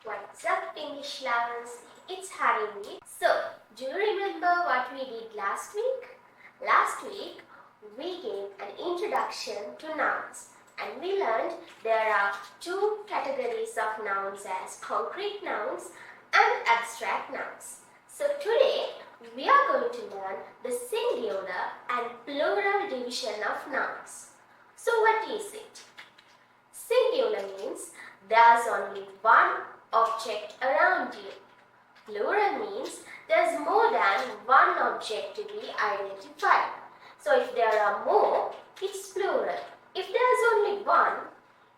What's up, English lovers? It's Harini. So, do you remember what we did last week? Last week, we gave an introduction to nouns and we learned there are two categories of nouns as concrete nouns and abstract nouns. So today, we are going to learn the singular and plural division of nouns. So what is it? Singular means there's only one object around you. Plural means there's more than one object to be identified. So if there are more, it's plural. If there's only one,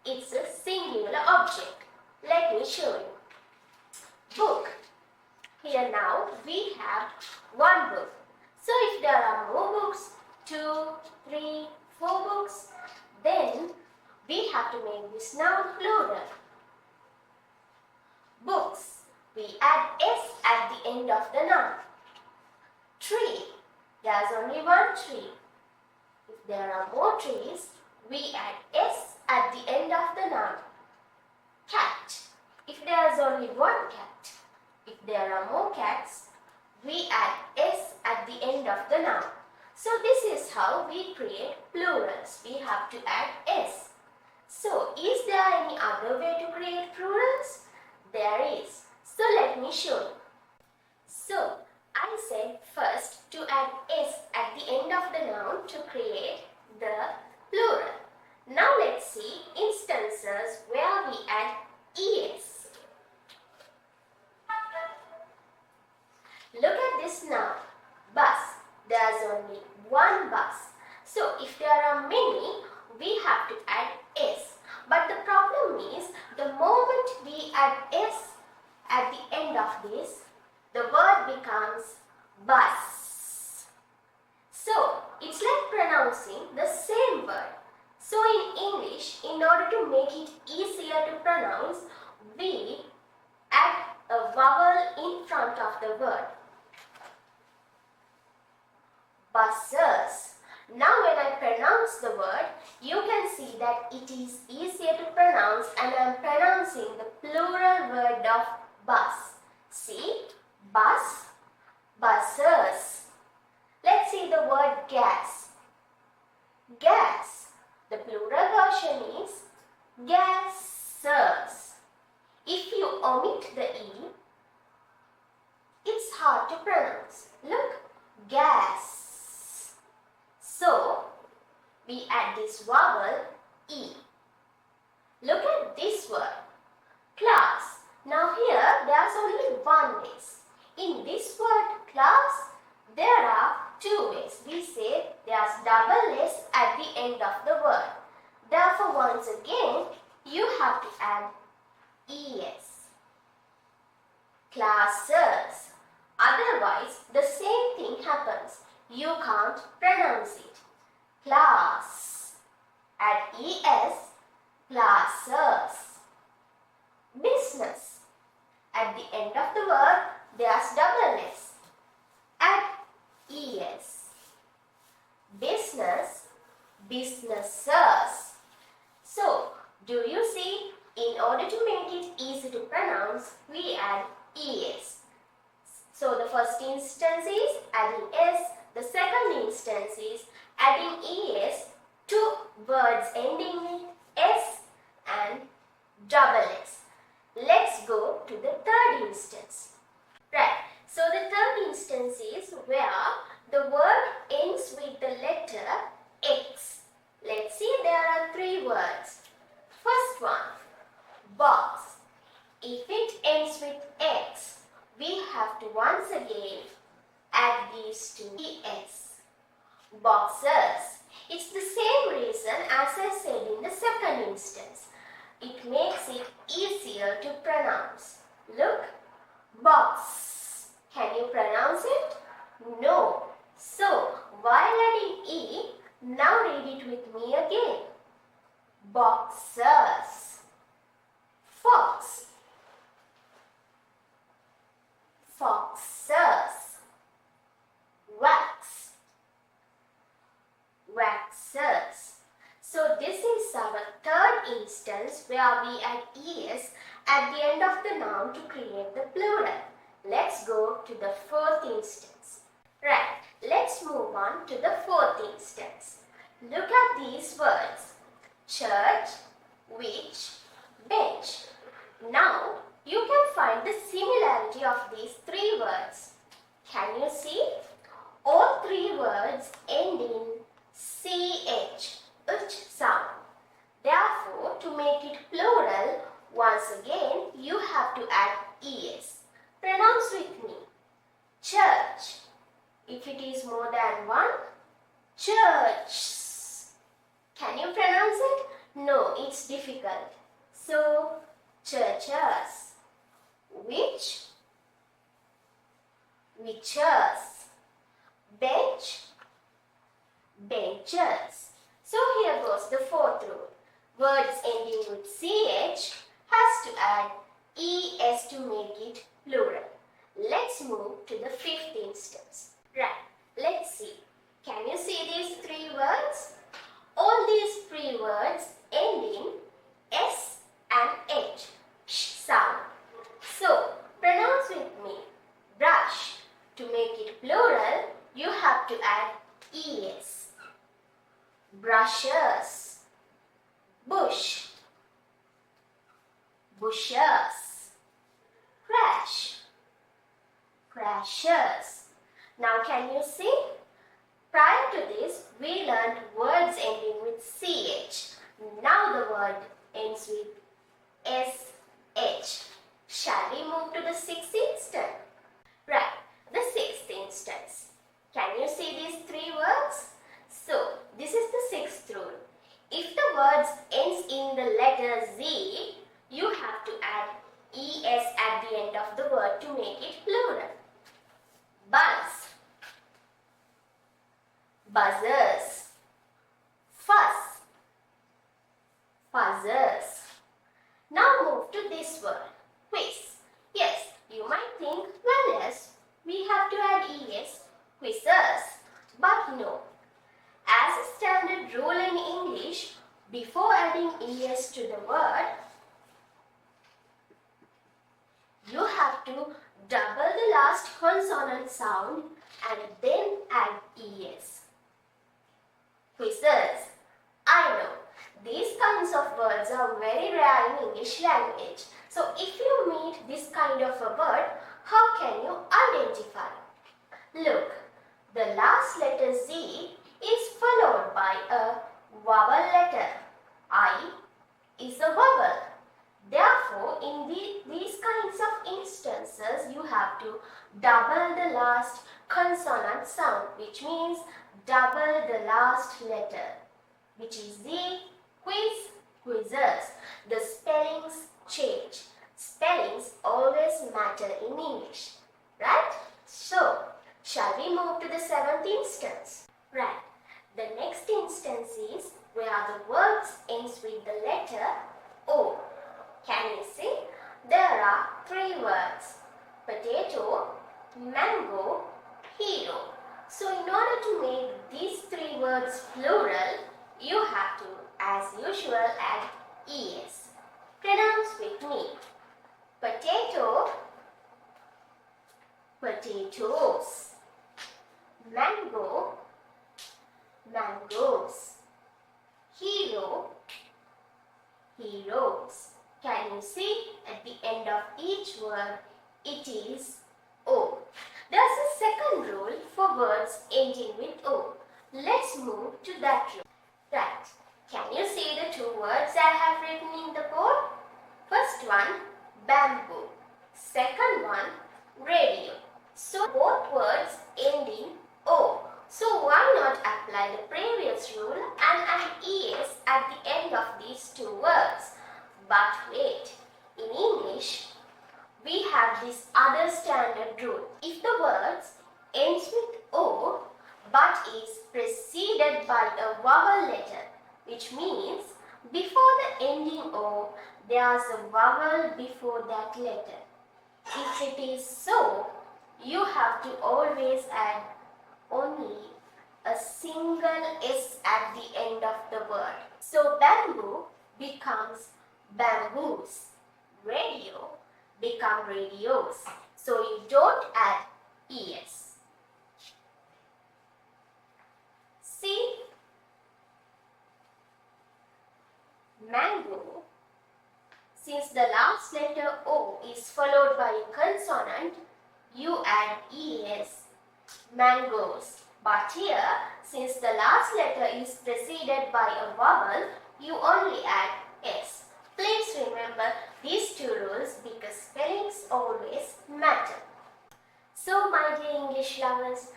it's a singular object. Let me show you. Book. Here now we have one book. So if there are more books, 2, 3, 4 books, then we have to make this noun plural. Books. We add s at the end of the noun. Tree. There's only one tree. If there are more trees, we add s at the end of the noun. Cat. If there's only one cat. If there are more cats, we add s at the end of the noun. So this is how we create plurals. We have to add s. So is there any other way to create plurals? There is. So let me show you. So I said first to add s at the end of the noun to create the plural. Now let's see instances where we add es. Look at this noun, bus. There's only one bus. So if there are many, we have to add s. But the problem is, the moment we add s at the end of this, the word becomes bus. So it's like pronouncing the same word. So in English, in order to make it easier to pronounce, we add a vowel in front of the word. Buses. Now when I pronounce the word, you can see that it is easier to pronounce and I am pronouncing the plural word of bus. See? Bus, buses. Let's see the word gas. Gas. The plural version is gases. If you omit the e, it's hard to pronounce. Look, gas. So, we add this vowel e. Look at this word, class. Now here, there's only one s. In this word class, there are two s. We say there's double s at the end of the word. Therefore, once again, you have to add es. Classes. Otherwise, the same thing happens. You can't pronounce it. Class. Add es. Classes. Business. At the end of the word, there's double s. Add es. Business. Businesses. So, do you see? In order to make it easy to pronounce, we add es. So, the first instance is adding s. The second instance is adding es to words ending with s and double s. Let's go to the third instance. Right. So the third instance is where the word ends with the letter x. Let's see, there are three words. First one, box. If it ends with x, we have to once again add these two es. Boxes. It's the same reason as I said in the second instance. It makes it easier to pronounce. Look, box. Can you pronounce it? No. So, while adding e, now read it with me again. Boxes. Fox. Foxes. Wax. Waxes. So this is our third instance where we add es at at the end of the noun to create the plural. Let's go to the fourth instance. Right, let's move on to the fourth instance. Look at these words: church, which, bench. Now, you can find the similarity of these three words. Can you see? All three words end in ch, which sound. Therefore, to make it plural, once again, you have to add es. Pronounce with me. Church. If it is more than one, church. Can you pronounce it? No, it's difficult. So, churches. Which? Witches. Bench. Benches. So here goes the fourth rule. Words ending with ch has to add es to make it plural. Let's move to the fifth instance. Right, let's see. Can you see these three words? All these three words end in s and h, sh sound. So, pronounce with me. Brush. To make it plural, you have to add es. Brushes. Bush. Bushes. Crash. Crashes. Now can you see? Prior to this, we learned words ending with ch. Now the word ends with sh. Shall we move to the sixth instance? Right, the sixth instance. Can you see these three words? So, this is the sixth rule. If the words ends in the letter z, you have to add es at the end of the word to make it plural. Buzz. Buzzers. Fuss. Fuzzers. Now move to this word, quiz. Yes, you might think, well yes, we have to add es, quizzers. But no. As a standard rule in English, before adding es to the word, you have to double the last consonant sound and then add es. Quizzers. I know, these kinds of words are very rare in English language. So if you meet this kind of a word, how can you identify? Look, the last letter z is followed by a vowel letter. I is a vowel. Therefore, in these kinds of instances, you have to double the last consonant sound, which means double the last letter, which is z, quiz, quizzers. The spellings change. Spellings always matter in English, right? So, shall we move to the seventh instance? Right. The next instance is where the words ends with the letter O. Can you see? There are three words: potato, mango, hero. So in order to make these three words plural, you have to, as usual, add es. Pronounce with me. Potato, potatoes. Mango, mangoes. Hero, heroes. Can you see at the end of each word it is O? There's a second rule for words ending with O. Let's move to that rule. Right. Can you see the two words I have written in the board? First one, bamboo. Second one, radio. So both words end in O. So why not apply the previous rule and add es at the end of these two words? But wait, in English, we have this other standard rule. If the words ends with O but is preceded by a vowel letter, which means before the ending O, there's a vowel before that letter. If it is so, you have to always add only a single s at the end of the word. So bamboo becomes bamboos. radio become radios. So you don't add es. See, mango, since the last letter O is followed by a consonant, you add es, mangoes. But here, since the last letter is preceded by a vowel, you only add s. Please remember these two rules because spellings always matter. So, my dear English lovers,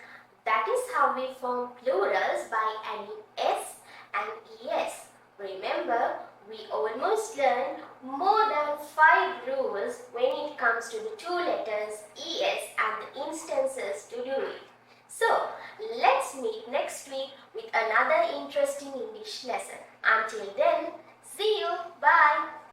that is how we form plurals by adding s and es. Remember, we almost learned more than 5 rules when it comes to the two letters es and the instances to do it. So, let's meet next week with another interesting English lesson. Until then, see you. Bye.